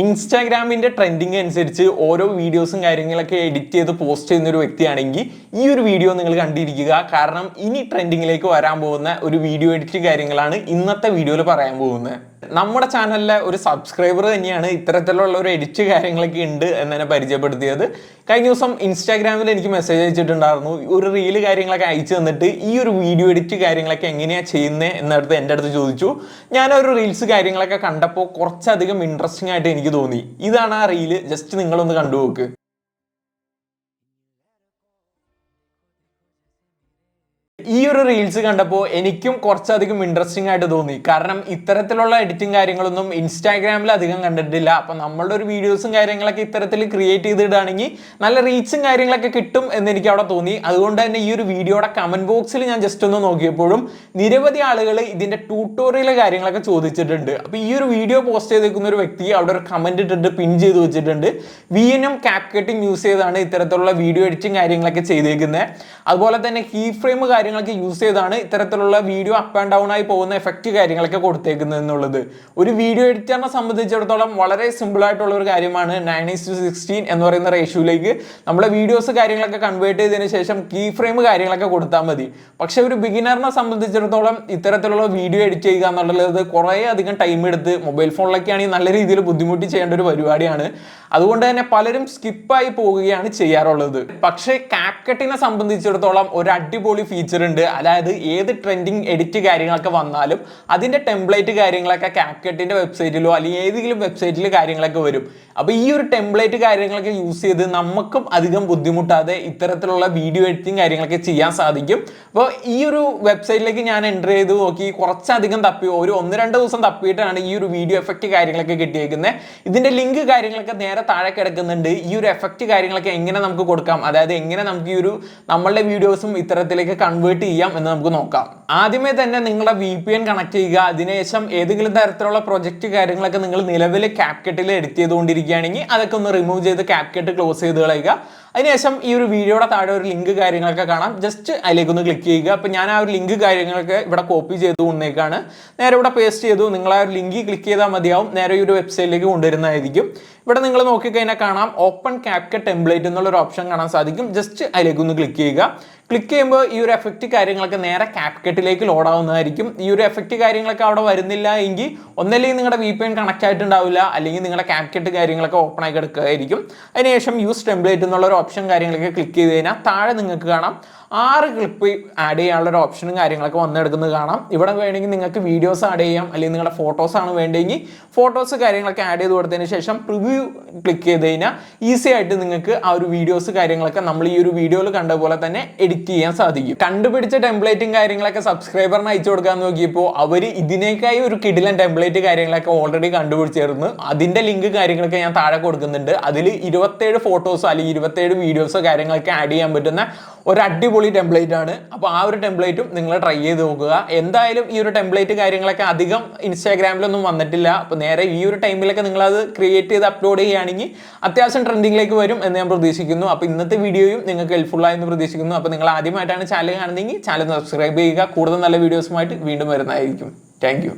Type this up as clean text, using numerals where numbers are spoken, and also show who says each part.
Speaker 1: ഇൻസ്റ്റാഗ്രാമിന്റെ trending അനുസരിച്ച് ഓരോ വീഡിയോസും കാര്യങ്ങളൊക്കെ എഡിറ്റ് ചെയ്ത് പോസ്റ്റ് ചെയ്യുന്ന ഒരു വ്യക്തിയാണെങ്കിൽ ഈ ഒരു വീഡിയോ നിങ്ങൾ കണ്ടിരിക്കുക. കാരണം ഇനി ട്രെൻഡിങ്ങിലേക്ക് വരാൻ പോകുന്ന ഒരു വീഡിയോ എഡിറ്റ് കാര്യങ്ങളാണ് ഇന്നത്തെ വീഡിയോയിൽ പറയാൻ പോകുന്നത്. നമ്മുടെ ചാനലിലെ ഒരു സബ്സ്ക്രൈബർ തന്നെയാണ് ഇത്തരത്തിലുള്ള ഒരു എഡിറ്റ് കാര്യങ്ങളൊക്കെ ഉണ്ട് എന്നെ പരിചയപ്പെടുത്തിയത്. കഴിഞ്ഞ ദിവസം ഇൻസ്റ്റാഗ്രാമിൽ എനിക്ക് മെസ്സേജ് അയച്ചിട്ടുണ്ടായിരുന്നു. ഒരു റീല് കാര്യങ്ങളൊക്കെ അയച്ചു തന്നിട്ട് ഈ ഒരു വീഡിയോ എഡിറ്റ് കാര്യങ്ങളൊക്കെ എങ്ങനെയാണ് ചെയ്യുന്നത് എന്നടുത്ത് എൻ്റെ അടുത്ത് ചോദിച്ചു. ഞാൻ ഒരു റീൽസ് കാര്യങ്ങളൊക്കെ കണ്ടപ്പോൾ കുറച്ചധികം ഇൻട്രസ്റ്റിംഗ് ആയിട്ട് എനിക്ക് തോന്നി. ഇതാണ് ആ റീല്, ജസ്റ്റ് നിങ്ങളൊന്ന് കണ്ടുനോക്ക്. ഈ ഒരു റീൽസ് കണ്ടപ്പോൾ എനിക്കും കുറച്ചധികം ഇൻട്രസ്റ്റിംഗ് ആയിട്ട് തോന്നി. കാരണം ഇത്തരത്തിലുള്ള എഡിറ്റിംഗ് കാര്യങ്ങളൊന്നും ഇൻസ്റ്റാഗ്രാമിൽ അധികം കണ്ടിട്ടില്ല. അപ്പം നമ്മളുടെ ഒരു വീഡിയോസും കാര്യങ്ങളൊക്കെ ഇത്തരത്തിൽ ക്രിയേറ്റ് ചെയ്തിടുകയാണെങ്കിൽ നല്ല റീച്ചും കാര്യങ്ങളൊക്കെ കിട്ടും എന്ന് എനിക്ക് അവിടെ തോന്നി. അതുകൊണ്ട് തന്നെ ഈ ഒരു വീഡിയോയുടെ കമന്റ് ബോക്സിൽ ഞാൻ ജസ്റ്റ് ഒന്ന് നോക്കിയപ്പോഴും നിരവധി ആളുകൾ ഇതിന്റെ ട്യൂട്ടോറിയൽ കാര്യങ്ങളൊക്കെ ചോദിച്ചിട്ടുണ്ട്. അപ്പോൾ ഈ ഒരു വീഡിയോ പോസ്റ്റ് ചെയ്തേക്കുന്ന ഒരു വ്യക്തി അവിടെ ഒരു കമന്റ് ഇട്ടിട്ട് പിൻ ചെയ്ത് വെച്ചിട്ടുണ്ട്. VNM CapCut യൂസ് ചെയ്താണ് ഇത്തരത്തിലുള്ള വീഡിയോ എഡിറ്റിംഗ് കാര്യങ്ങളൊക്കെ ചെയ്തേക്കുന്നത്. അതുപോലെ തന്നെ കീ ഫ്രെയിം കാര്യങ്ങളൊക്കെ യൂസ് ചെയ്താണ് ഇത്തരത്തിലുള്ള വീഡിയോ അപ്പ് ആൻഡ് ഡൗൺ ആയി പോകുന്ന എഫക്റ്റ് കാര്യങ്ങളൊക്കെ കൊടുത്തേക്കുന്നത് എന്നുള്ളത്. ഒരു വീഡിയോ എഡിറ്ററിനെ സംബന്ധിച്ചിടത്തോളം വളരെ സിമ്പിൾ ആയിട്ടുള്ള ഒരു കാര്യമാണ് 9:16 എന്ന് പറയുന്ന റേഷ്യോയിലേക്ക് നമ്മളെ വീഡിയോസ് കാര്യങ്ങളൊക്കെ കൺവേർട്ട് ചെയ്തതിനു ശേഷം കീ ഫ്രെയിം കാര്യങ്ങളൊക്കെ കൊടുത്താൽ മതി. പക്ഷെ ഒരു ബിഗിനറിനെ സംബന്ധിച്ചിടത്തോളം ഇത്തരത്തിലുള്ള വീഡിയോ എഡിറ്റ് ചെയ്യുക എന്നുള്ളത് കുറേ അധികം ടൈം എടുത്ത് മൊബൈൽ ഫോണിലൊക്കെ ആണെങ്കിൽ നല്ല രീതിയിൽ ബുദ്ധിമുട്ടി ചെയ്യേണ്ട ഒരു പരിപാടിയാണ്. അതുകൊണ്ട് തന്നെ പലരും സ്കിപ്പായി പോവുകയാണ് ചെയ്യാറുള്ളത്. പക്ഷേ CapCutനെ സംബന്ധിച്ചിടത്തോളം ഒരു അടിപൊളി ഫീച്ചർ ഉണ്ട്. അതായത് ഏത് ട്രെൻഡിങ് എഡിറ്റ് കാര്യങ്ങളൊക്കെ വന്നാലും അതിന്റെ ടെംപ്ലേറ്റ് കാര്യങ്ങളൊക്കെ CapCutന്റെ വെബ്സൈറ്റിലോ അല്ലെങ്കിൽ ഏതെങ്കിലും വെബ്സൈറ്റിൽ കാര്യങ്ങളൊക്കെ വരും. അപ്പോൾ ഈ ഒരു ടെംപ്ലേറ്റ് കാര്യങ്ങളൊക്കെ യൂസ് ചെയ്ത് നമുക്കും അധികം ബുദ്ധിമുട്ടാതെ ഇത്തരത്തിലുള്ള വീഡിയോ എഡിറ്റിംഗ് കാര്യങ്ങളൊക്കെ ചെയ്യാൻ സാധിക്കും. അപ്പോൾ ഈ ഒരു വെബ്സൈറ്റിലേക്ക് ഞാൻ എൻ്റർ ചെയ്ത് നോക്കി, കുറച്ചധികം തപ്പി, ഒരു 1-2 ദിവസം തപ്പിയിട്ടാണ് ഈ ഒരു വീഡിയോ എഫക്റ്റ് കാര്യങ്ങളൊക്കെ കിട്ടിയേക്കുന്നത്. ഇതിന്റെ ലിങ്ക് കാര്യങ്ങളൊക്കെ നേരെ താഴെ കിടക്കുന്നുണ്ട്. ഈ ഒരു എഫക്റ്റ് കാര്യങ്ങളൊക്കെ എങ്ങനെ നമുക്ക് കൊടുക്കാം, അതായത് എങ്ങനെ നമുക്ക് ഈ ഒരു നമ്മളുടെ വീഡിയോസും ഇത്തരത്തിലേക്ക് കൺവേർട്ട് ചെയ്യാം എന്ന് നമുക്ക് നോക്കാം. ആദ്യമേ തന്നെ നിങ്ങളുടെ VPN കണക്ട് ചെയ്യുക. അതിനുശേഷം ഏതെങ്കിലും തരത്തിലുള്ള പ്രൊജക്റ്റ് കാര്യങ്ങളൊക്കെ നിങ്ങൾ നിലവിൽ CapCutൽ എഡിറ്റ് ചെയ്തുകൊണ്ടിരിക്കുകയാണെങ്കിൽ അതൊക്കെ ഒന്ന് റിമൂവ് ചെയ്ത് CapCut ക്ലോസ് ചെയ്ത് കളയുക. അതിനുശേഷം ഈ ഒരു വീഡിയോയുടെ താഴെ ഒരു ലിങ്ക് കാര്യങ്ങളൊക്കെ കാണാം, ജസ്റ്റ് അതിലേക്കൊന്ന് ക്ലിക്ക് ചെയ്യുക. അപ്പോൾ ഞാൻ ആ ഒരു ലിങ്ക് കാര്യങ്ങളൊക്കെ ഇവിടെ കോപ്പി ചെയ്ത് കൊണ്ടേക്കാണ്, നേരെ ഇവിടെ പേസ്റ്റ് ചെയ്തു. നിങ്ങൾ ആ ഒരു ലിങ്ക് ക്ലിക്ക് ചെയ്താൽ മതിയാവും, നേരെ ഈ ഒരു വെബ്സൈറ്റിലേക്ക് കൊണ്ടുവരുന്നതായിരിക്കും. ഇവിടെ നിങ്ങൾ നോക്കിക്കഴിഞ്ഞാൽ കാണാം ഓപ്പൺ CapCut ടെംപ്ലേറ്റ് എന്നുള്ളൊരു ഓപ്ഷൻ കാണാൻ സാധിക്കും. ജസ്റ്റ് അതിലേക്കൊന്ന് ക്ലിക്ക് ചെയ്യുക. ക്ലിക്ക് ചെയ്യുമ്പോൾ ഈ ഒരു എഫക്റ്റ് കാര്യങ്ങളൊക്കെ നേരെ CapCutലേക്ക് ലോഡ് ആവുന്നതായിരിക്കും. ഈ ഒരു എഫക്റ്റ് കാര്യങ്ങളൊക്കെ അവിടെ വരുന്നില്ല എങ്കിൽ ഒന്നല്ലെങ്കിൽ നിങ്ങളുടെ VPN കണക്ട് ആയിട്ടുണ്ടാവില്ല, അല്ലെങ്കിൽ നിങ്ങളുടെ CapCut കാര്യങ്ങളൊക്കെ ഓപ്പൺ ആയി കിടക്കുകയായിരിക്കും. അതിനുശേഷം യൂസ് ടെംപ്ലേറ്റ് എന്നുള്ളൊരു ഓപ്ഷൻ കാര്യങ്ങളൊക്കെ ക്ലിക്ക് ചെയ്ത് കഴിഞ്ഞാൽ താഴെ നിങ്ങൾക്ക് കാണാം 6 ക്ലിപ്പ് ആഡ് ചെയ്യാനുള്ള ഒരു ഓപ്ഷനും കാര്യങ്ങളൊക്കെ വന്നെടുക്കുന്നത് കാണാം. ഇവിടെ വേണമെങ്കിൽ നിങ്ങൾക്ക് വീഡിയോസ് ആഡ് ചെയ്യാം, അല്ലെങ്കിൽ നിങ്ങളുടെ ഫോട്ടോസ് ആണ് വേണ്ടെങ്കിൽ ഫോട്ടോസ് കാര്യങ്ങളൊക്കെ ആഡ് ചെയ്ത് കൊടുത്തതിന് ശേഷം പ്രിവ്യൂ ക്ലിക്ക് ചെയ്ത് കഴിഞ്ഞാൽ ഈസി ആയിട്ട് നിങ്ങൾക്ക് ആ ഒരു വീഡിയോസ് കാര്യങ്ങളൊക്കെ നമ്മൾ ഈ ഒരു വീഡിയോയിൽ കണ്ട പോലെ തന്നെ എഡിറ്റ് ചെയ്യാൻ സാധിക്കും. കണ്ടുപിടിച്ച ടെംപ്ലേറ്റും കാര്യങ്ങളൊക്കെ സബ്സ്ക്രൈബറിന് അയച്ചു കൊടുക്കാൻ നോക്കിയപ്പോൾ അവർ ഇതിനേക്കായി ഒരു കിടിലൻ ടെംപ്ലേറ്റ് കാര്യങ്ങളൊക്കെ ഓൾറെഡി കണ്ടുപിടിച്ചിരുന്നു. അതിന്റെ ലിങ്ക് കാര്യങ്ങളൊക്കെ ഞാൻ താഴെ കൊടുക്കുന്നുണ്ട്. അതിൽ 27 ഫോട്ടോസോ അല്ലെങ്കിൽ 27 വീഡിയോസോ കാര്യങ്ങളൊക്കെ ആഡ് ചെയ്യാൻ പറ്റുന്ന ഒരു അടിപൊളി ടെംപ്ലേറ്റ് ആണ്. അപ്പോൾ ആ ഒരു ടെംപ്ലേറ്റും നിങ്ങൾ ട്രൈ ചെയ്ത് നോക്കുക. എന്തായാലും ഈ ഒരു ടെംപ്ലേറ്റ് കാര്യങ്ങളൊക്കെ അധികം ഇൻസ്റ്റാഗ്രാമിലൊന്നും വന്നിട്ടില്ല. അപ്പോൾ നേരെ ഈ ഒരു ടൈമിലൊക്കെ നിങ്ങളത് ക്രിയേറ്റ് ചെയ്ത് അപ്ലോഡ് ചെയ്യുകയാണെങ്കിൽ അത്യാവശ്യം ട്രെൻഡിങ്ങിലേക്ക് വരും എന്ന് ഞാൻ പ്രതീക്ഷിക്കുന്നു. അപ്പോൾ ഇന്നത്തെ വീഡിയോയും നിങ്ങൾക്ക് ഹെൽപ്ഫുൾ ആയെന്ന് പ്രതീക്ഷിക്കുന്നു. അപ്പോൾ നിങ്ങൾ ആദ്യമായിട്ടാണ് ചാനൽ കാണുന്നതെങ്കിൽ ചാനൽ സബ്സ്ക്രൈബ് ചെയ്യുക. കൂടുതൽ നല്ല വീഡിയോസുമായിട്ട് വീണ്ടും വരുന്നതായിരിക്കും. Thank you.